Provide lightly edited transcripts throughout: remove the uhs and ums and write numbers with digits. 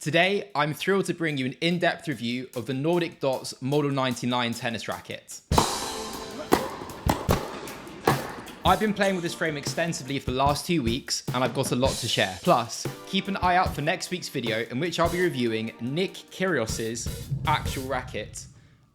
Today, I'm thrilled to bring you an in-depth review of the Nordicdots Model 99 tennis racket. I've been playing with this frame extensively for the last 2 weeks, and I've got a lot to share. Plus, keep an eye out for next week's video in which I'll be reviewing Nick Kyrgios's actual racket,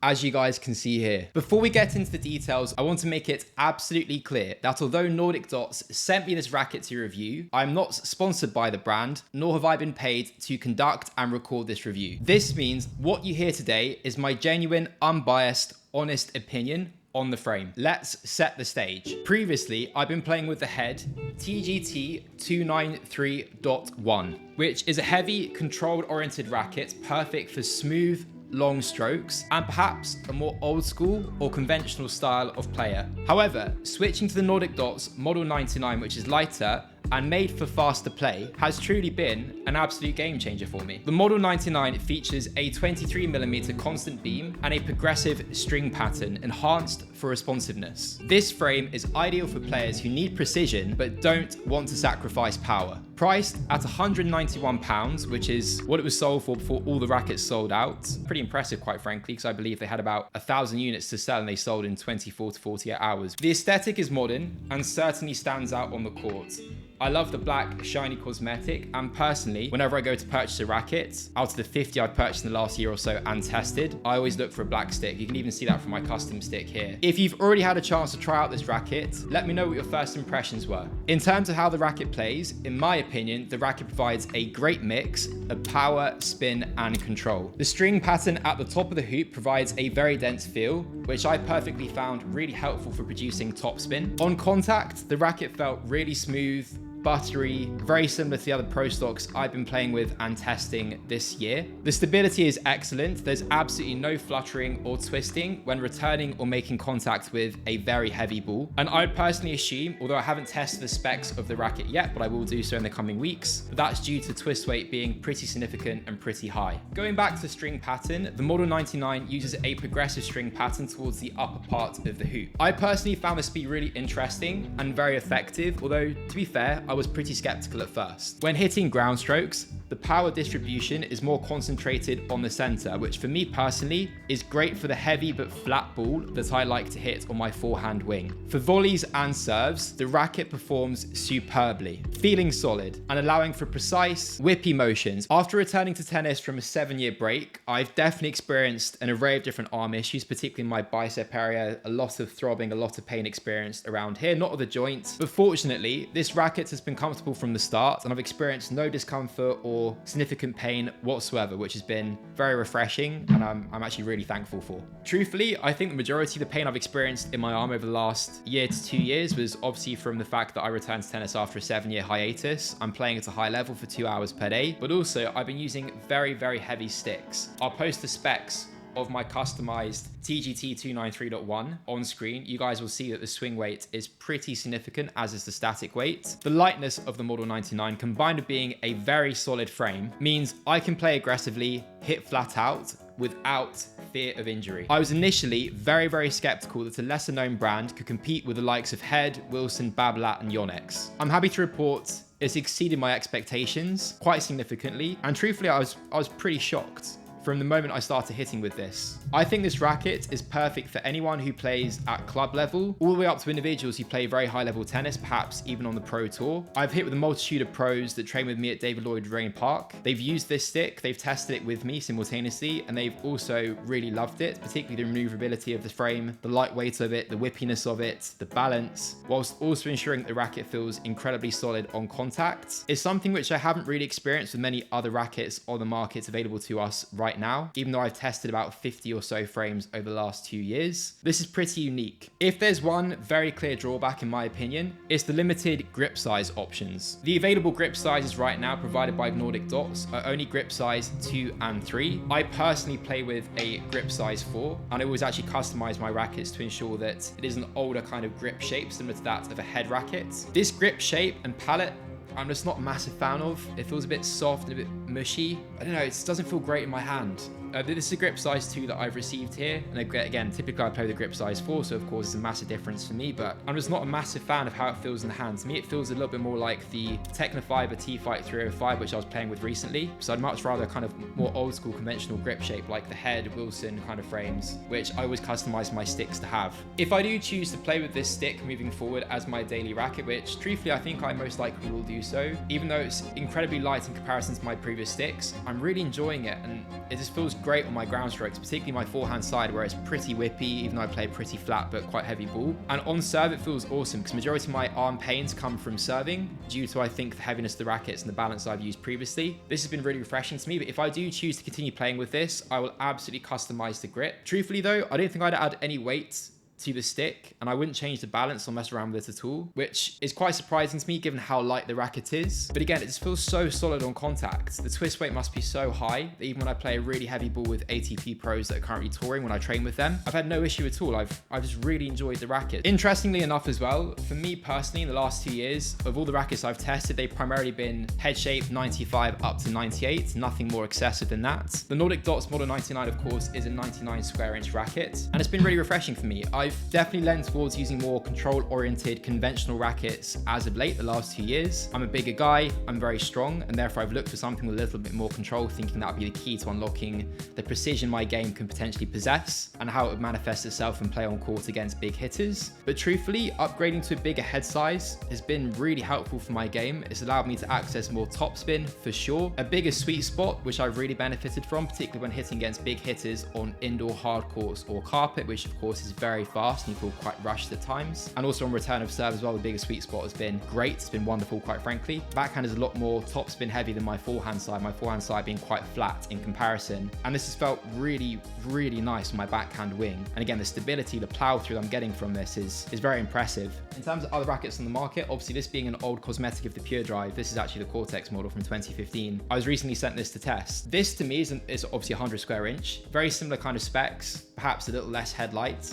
as you guys can see here. Before we get into the details, I want to make it absolutely clear that although Nordicdots sent me this racket to review, I'm not sponsored by the brand, nor have I been paid to conduct and record this review. This means what you hear today is my genuine, unbiased, honest opinion on the frame. Let's set the stage. Previously, I've been playing with the Head TGT 293.1, which is a heavy, controlled-oriented racket, perfect for smooth, long strokes, and perhaps a more old school or conventional style of player. However, switching to the Nordicdots Model 99, which is lighter and made for faster play, has truly been an absolute game changer for me. The Model 99 features a 23mm constant beam and a progressive string pattern enhanced for responsiveness. This frame is ideal for players who need precision but don't want to sacrifice power. Priced at £191, which is what it was sold for before all the rackets sold out. Pretty impressive, quite frankly, because I believe they had about 1,000 units to sell and they sold in 24 to 48 hours. The aesthetic is modern and certainly stands out on the court. I love the black shiny cosmetic, and personally, whenever I go to purchase a racket, out of the 50 I've purchased in the last year or so and tested, I always look for a black stick. You can even see that from my custom stick here. If you've already had a chance to try out this racket, let me know what your first impressions were. In terms of how the racket plays, in my opinion, the racket provides a great mix of power, spin, and control. The string pattern at the top of the hoop provides a very dense feel, which I perfectly found really helpful for producing topspin. On contact, the racket felt really smooth, buttery, very similar to the other Pro stocks I've been playing with and testing this year. The stability is excellent. There's absolutely no fluttering or twisting when returning or making contact with a very heavy ball. And I'd personally assume, although I haven't tested the specs of the racket yet, but I will do so in the coming weeks, that's due to twist weight being pretty significant and pretty high. Going back to the string pattern, the Model 99 uses a progressive string pattern towards the upper part of the hoop. I personally found this to be really interesting and very effective, although to be fair, I was pretty skeptical at first. When hitting ground strokes, the power distribution is more concentrated on the center, which for me personally is great for the heavy but flat ball that I like to hit on my forehand wing. For volleys and serves, the racket performs superbly, feeling solid and allowing for precise, whippy motions. After returning to tennis from a 7-year break, I've definitely experienced an array of different arm issues, particularly in my bicep area, a lot of throbbing, a lot of pain experienced around here, not of the joint. But fortunately, this racket has been comfortable from the start and I've experienced no discomfort or significant pain whatsoever, which has been very refreshing and I'm actually really thankful for. Truthfully, I think the majority of the pain I've experienced in my arm over the last year to 2 years was obviously from the fact that I returned to tennis after a 7-year hiatus. I'm playing at a high level for 2 hours per day, but also I've been using very, very heavy sticks. I'll post the specs of my customized TGT 293.1 on screen. You guys will see that the swing weight is pretty significant, as is the static weight. The lightness of the Model 99 combined with being a very solid frame means I can play aggressively, hit flat out without fear of injury. I was initially very, very skeptical that a lesser known brand could compete with the likes of Head, Wilson, Babolat, and Yonex. I'm happy to report it's exceeded my expectations quite significantly, and truthfully I was pretty shocked from the moment I started hitting with this. I think this racket is perfect for anyone who plays at club level, all the way up to individuals who play very high level tennis, perhaps even on the pro tour. I've hit with a multitude of pros that train with me at David Lloyd Rain Park. They've used this stick, they've tested it with me simultaneously, and they've also really loved it, particularly the maneuverability of the frame, the lightweight of it, the whippiness of it, the balance, whilst also ensuring that the racket feels incredibly solid on contact. It's something which I haven't really experienced with many other rackets on the market available to us right now, even though I've tested about 50 or so frames over the last 2 years. This is pretty unique. If there's one very clear drawback in my opinion, it's the limited grip size options. The available grip sizes right now provided by Nordicdots are only grip size 2 and 3. I personally play with a grip size 4, and I always actually customize my rackets to ensure that it is an older kind of grip shape similar to that of a Head racket. This grip shape and palette I'm just not a massive fan of. It feels a bit soft and a bit mushy. I don't know, it just doesn't feel great in my hand. This is a grip size 2 that I've received here. And again, typically I play the grip size 4, so of course it's a massive difference for me, but I'm just not a massive fan of how it feels in the hand. To me, it feels a little bit more like the Technofiber T-Fight 305, which I was playing with recently. So I'd much rather kind of more old school conventional grip shape, like the Head, Wilson kind of frames, which I always customize my sticks to have. If I do choose to play with this stick moving forward as my daily racket, which truthfully I think I most likely will do so, even though it's incredibly light in comparison to my previous sticks, I'm really enjoying it, and it just feels great on my ground strokes, particularly my forehand side where it's pretty whippy, even though I play pretty flat but quite heavy ball. And on serve it feels awesome because majority of my arm pains come from serving due to I think the heaviness of the rackets and the balance I've used previously. This has been really refreshing to me, but if I do choose to continue playing with this, I will absolutely customize the grip. Truthfully though, I don't think I'd add any weight to the stick, and I wouldn't change the balance or mess around with it at all, which is quite surprising to me given how light the racket is. But again, it just feels so solid on contact. The twist weight must be so high that even when I play a really heavy ball with ATP pros that are currently touring, when I train with them, I've had no issue at all. I've just really enjoyed the racket. Interestingly enough as well, for me personally, in the last 2 years, of all the rackets I've tested, they've primarily been head shape 95 up to 98, nothing more excessive than that. The Nordicdots Model 99, of course, is a 99 square inch racket, and it's been really refreshing for me. I've definitely lent towards using more control-oriented conventional rackets as of late, the last 2 years. I'm a bigger guy, I'm very strong, and therefore I've looked for something with a little bit more control, thinking that would be the key to unlocking the precision my game can potentially possess and how it would manifest itself in play on court against big hitters. But truthfully, upgrading to a bigger head size has been really helpful for my game. It's allowed me to access more topspin for sure, a bigger sweet spot, which I've really benefited from, particularly when hitting against big hitters on indoor hard courts or carpet, which of course is very fast and you feel quite rushed at times. And also on return of serve as well, the bigger sweet spot has been great. It's been wonderful, quite frankly. Backhand is a lot more topspin heavy than my forehand side being quite flat in comparison. And this has felt really, really nice on my backhand wing. And again, the stability, the plow through I'm getting from this is very impressive. In terms of other rackets on the market, obviously this being an old cosmetic of the Pure Drive, this is actually the Cortex model from 2015. I was recently sent this to test. This to me is obviously 100 square inch, very similar kind of specs, perhaps a little less headlight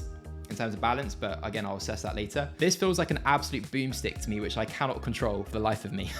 in terms of balance, but again, I'll assess that later. This feels like an absolute boomstick to me, which I cannot control for the life of me.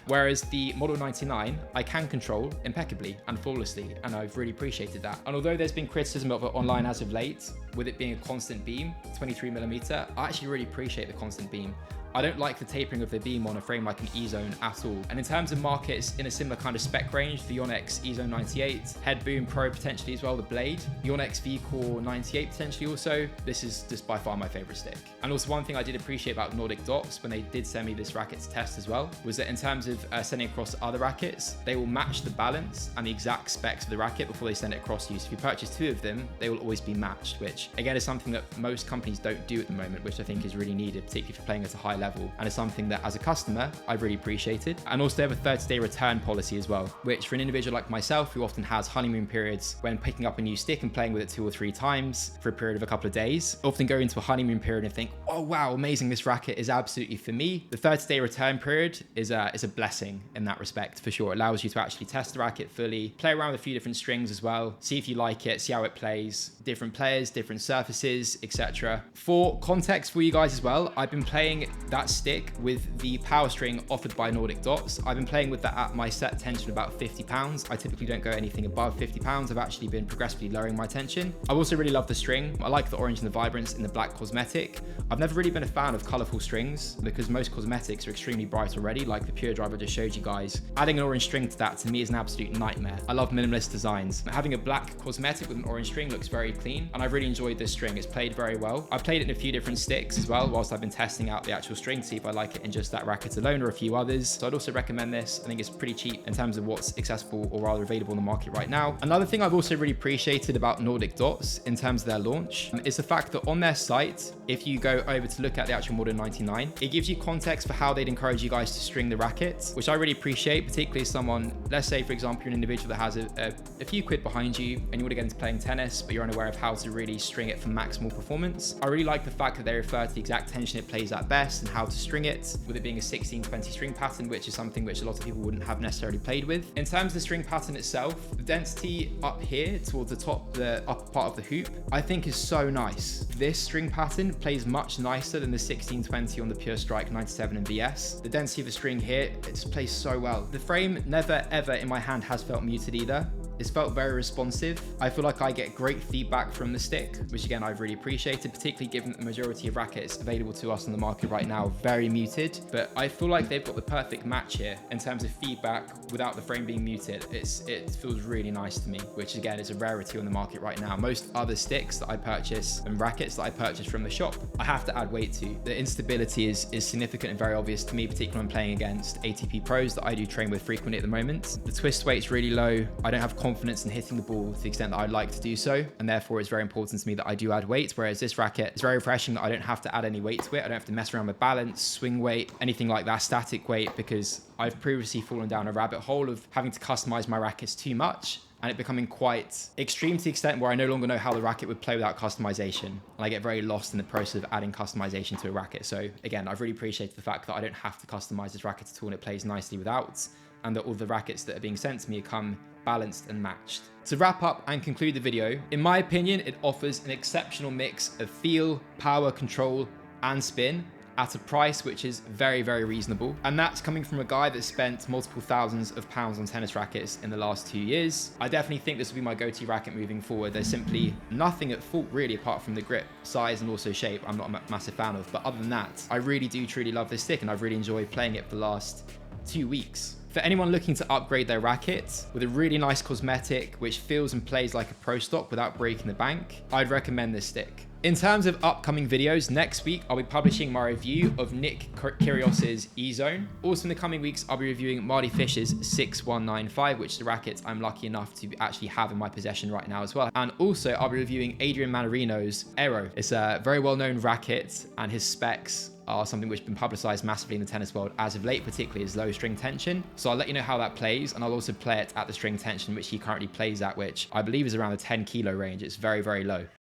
Whereas the Model 99, I can control impeccably and flawlessly, and I've really appreciated that. And although there's been criticism of it online as of late, with it being a constant beam, 23mm, I actually really appreciate the constant beam. I don't like the tapering of the beam on a frame like an E-Zone at all. And in terms of markets in a similar kind of spec range, the Yonex E-Zone 98, Head Boom Pro potentially as well, the Blade, Yonex V-Core 98 potentially also, this is just by far my favorite stick. And also one thing I did appreciate about Nordicdots when they did send me this racket to test as well, was that in terms of sending across other rackets, they will match the balance and the exact specs of the racket before they send it across to you. So if you purchase 2 of them, they will always be matched, which again is something that most companies don't do at the moment, which I think is really needed, particularly for playing at a high level. And it's something that as a customer, I've really appreciated. And also they have a 30-day return policy as well, which for an individual like myself, who often has honeymoon periods when picking up a new stick and playing with it 2 or 3 times for a period of a couple of days, often go into a honeymoon period and think, oh wow, amazing, this racket is absolutely for me. The 30-day return period is a blessing in that respect for sure. It allows you to actually test the racket fully, play around with a few different strings as well, see if you like it, see how it plays, different players, different surfaces, etc. For context for you guys as well, I've been playing that stick with the power string offered by Nordicdots. I've been playing with that at my set tension about 50 pounds. I typically don't go anything above 50 pounds. I've actually been progressively lowering my tension. I also really love the string. I like the orange and the vibrance in the black cosmetic. I've never really been a fan of colorful strings because most cosmetics are extremely bright already, like the Pure Drive I just showed you guys. Adding an orange string to that to me is an absolute nightmare. I love minimalist designs. Having a black cosmetic with an orange string looks very clean, and I've really enjoyed this string. It's played very well. I've played it in a few different sticks as well, whilst I've been testing out the actual string to see if I like it in just that racket alone or a few others. So I'd also recommend this. I think it's pretty cheap in terms of what's accessible or rather available in the market right now. Another thing I've also really appreciated about Nordicdots in terms of their launch is the fact that on their site, if you go over to look at the actual Model 99, it gives you context for how they'd encourage you guys to string the racket, which I really appreciate, particularly as someone, let's say for example, you're an individual that has a few quid behind you and you want to get into playing tennis, but you're unaware of how to really string it for maximal performance. I really like the fact that they refer to the exact tension it plays at best, and how to string it, with it being a 16-20 string pattern, which is something which a lot of people wouldn't have necessarily played with. In terms of the string pattern itself, the density up here towards the top, the upper part of the hoop, I think is so nice. This string pattern plays much nicer than the 16-20 on the Pure Strike 97 and VS. The density of the string here, it just plays so well. The frame never ever in my hand has felt muted either. It's felt very responsive. I feel like I get great feedback from the stick, which again, I've really appreciated, particularly given that the majority of rackets available to us on the market right now are very muted. But I feel like they've got the perfect match here in terms of feedback without the frame being muted. It feels really nice to me, which again is a rarity on the market right now. Most other sticks that I purchase and rackets that I purchase from the shop, I have to add weight to. The instability is significant and very obvious to me, particularly when I'm playing against ATP pros that I do train with frequently at the moment. The twist weight's really low. I don't have confidence in hitting the ball to the extent that I'd like to do so, and therefore it's very important to me that I do add weight, whereas this racket is very refreshing that I don't have to add any weight to it. I don't have to mess around with balance, swing weight, anything like that, static weight, because I've previously fallen down a rabbit hole of having to customize my rackets too much and it becoming quite extreme to the extent where I no longer know how the racket would play without customization. And I get very lost in the process of adding customization to a racket. So again, I've really appreciated the fact that I don't have to customize this racket at all and it plays nicely without, and that all the rackets that are being sent to me come balanced and matched. To wrap up and conclude the video, in my opinion, it offers an exceptional mix of feel, power, control, and spin at a price which is very, very reasonable. And that's coming from a guy that spent multiple thousands of pounds on tennis rackets in the last 2 years. I definitely think this will be my go-to racket moving forward. There's simply nothing at fault really apart from the grip, size, and also shape I'm not a massive fan of. But other than that, I really do truly love this stick and I've really enjoyed playing it for the last 2 weeks. For anyone looking to upgrade their racket with a really nice cosmetic which feels and plays like a pro stock without breaking the bank, I'd recommend this stick. In terms of upcoming videos, next week I'll be publishing my review of Nick Kyrgios's E-Zone. Also in the coming weeks, I'll be reviewing Marty Fisher's 6195, which is the racket I'm lucky enough to actually have in my possession right now as well. And also I'll be reviewing Adrian Manarino's Aero. It's a very well-known racket and his specs are something which has been publicized massively in the tennis world as of late, particularly as low string tension. So I'll let you know how that plays, and I'll also play it at the string tension which he currently plays at, which I believe is around the 10 kilo range. It's very, very low.